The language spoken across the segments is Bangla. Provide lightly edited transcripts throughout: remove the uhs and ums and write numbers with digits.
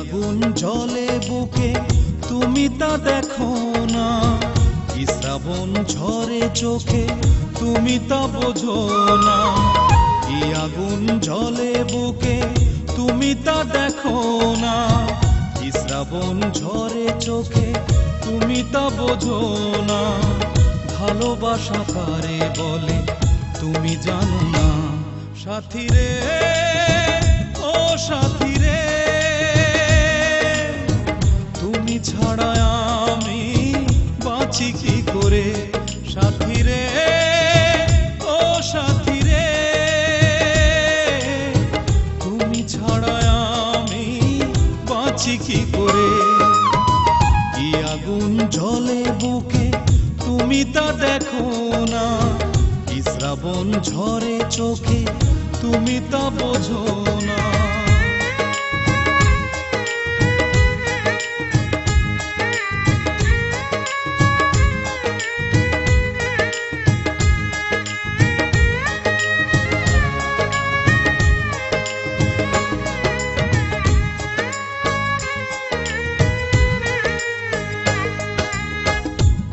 আগুন জ্বলে বুকে তুমি তা দেখো না, কি শ্রাবণ ঝরে চোখে তুমি তা বোঝো না। কি আগুন জ্বলে বুকে তুমি তা দেখো না, কি শ্রাবণ ঝরে চোখে তুমি তা বোঝো না। ভালোবাসা কারে বলে তুমি জানো না। সাথী রে ও সাথী রে, তুমি ছাড়া আমি বাঁচি কি করে। সাথী রে ও সাথী রে, তুমি ছাড়া আমি বাঁচি কি করে। কি আগুন জ্বলে বুকে তুমি তা দেখো না, কি শ্রাবণ ঝরে চোখে তুমি তা বোঝো না।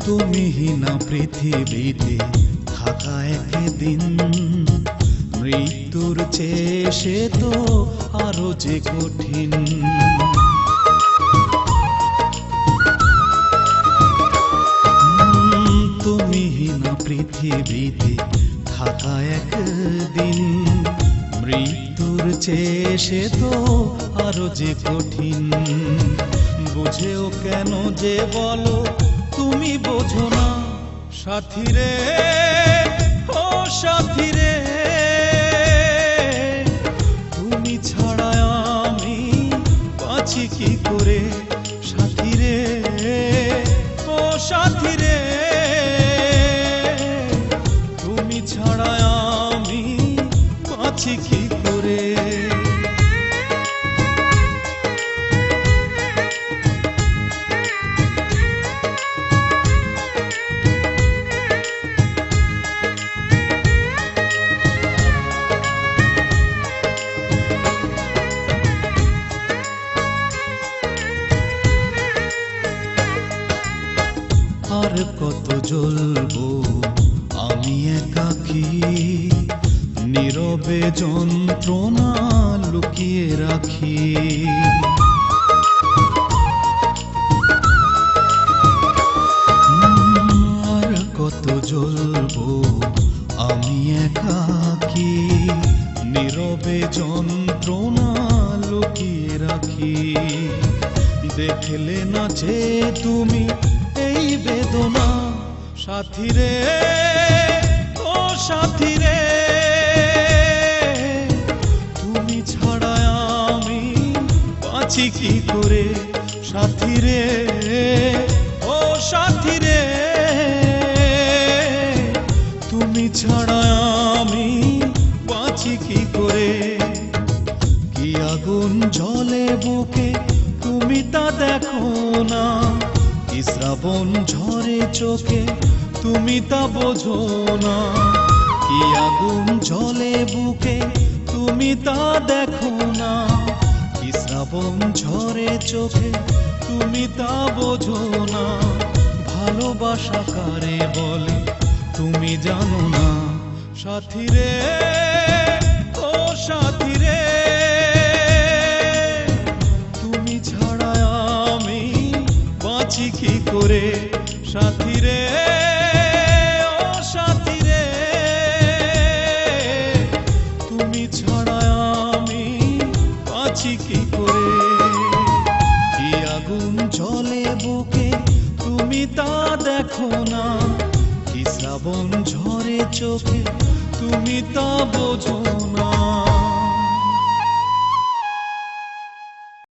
তুমিহীনা পৃথিবীতে থাকা একদিন, মৃত্যুর চেয়ে সে তো আরো যে কঠিন। তুমিহীনা পৃথিবীতে থাকা একদিন, মৃত্যুর চেয়ে সে তো আরো যে কঠিন। বুঝেও কেন যে বলো তুমি বোঝো না। সাথী রে ও সাথী রে, তুমি ছাড়া আমি বাঁচি কি করে। সাথী রে ও সাথী রে, তুমি ছাড়া আমি বাঁচি কি করে। আর কত জ্বলবো আমি একাকী, নীরবে যন্ত্রণা লুকিয়ে রাখি। আর কত জ্বলবো আমি একাকী, নীরবে যন্ত্রণা লুকিয়ে রাখি। দেখলে না যে তুমি এই বেদনা। সাথী রে ও সাথী রে, তুমি ছাড়া আমি বাঁচি কি করে। সাথী রে ও সাথী রে, তুমি ছাড়া আমি বাঁচি কি করে। কি আগুন জ্বলে বুকে তুমি তা দেখো না, কি শ্রাবণ ঝরে চোখে তুমি তা বোঝো না। কি আগুন জ্বলে বুকে তুমি তা দেখো না, কি শ্রাবণ ঝরে চোখে তুমি তা বোঝো না। ভালোবাসা কারে বলে তুমি জানো না। সাথী রে ও সাথী রে, তুমি ছাড়া আমি বাঁচি কি করে। সাথী রে ও সাথী রে, তুমি ছাড়া আমি বাঁচি কি করে। কি আগুন জ্বলে বুকে তুমি তা দেখো না, কি শ্রাবণ ঝরে চোখে তুমি তা বোঝো না।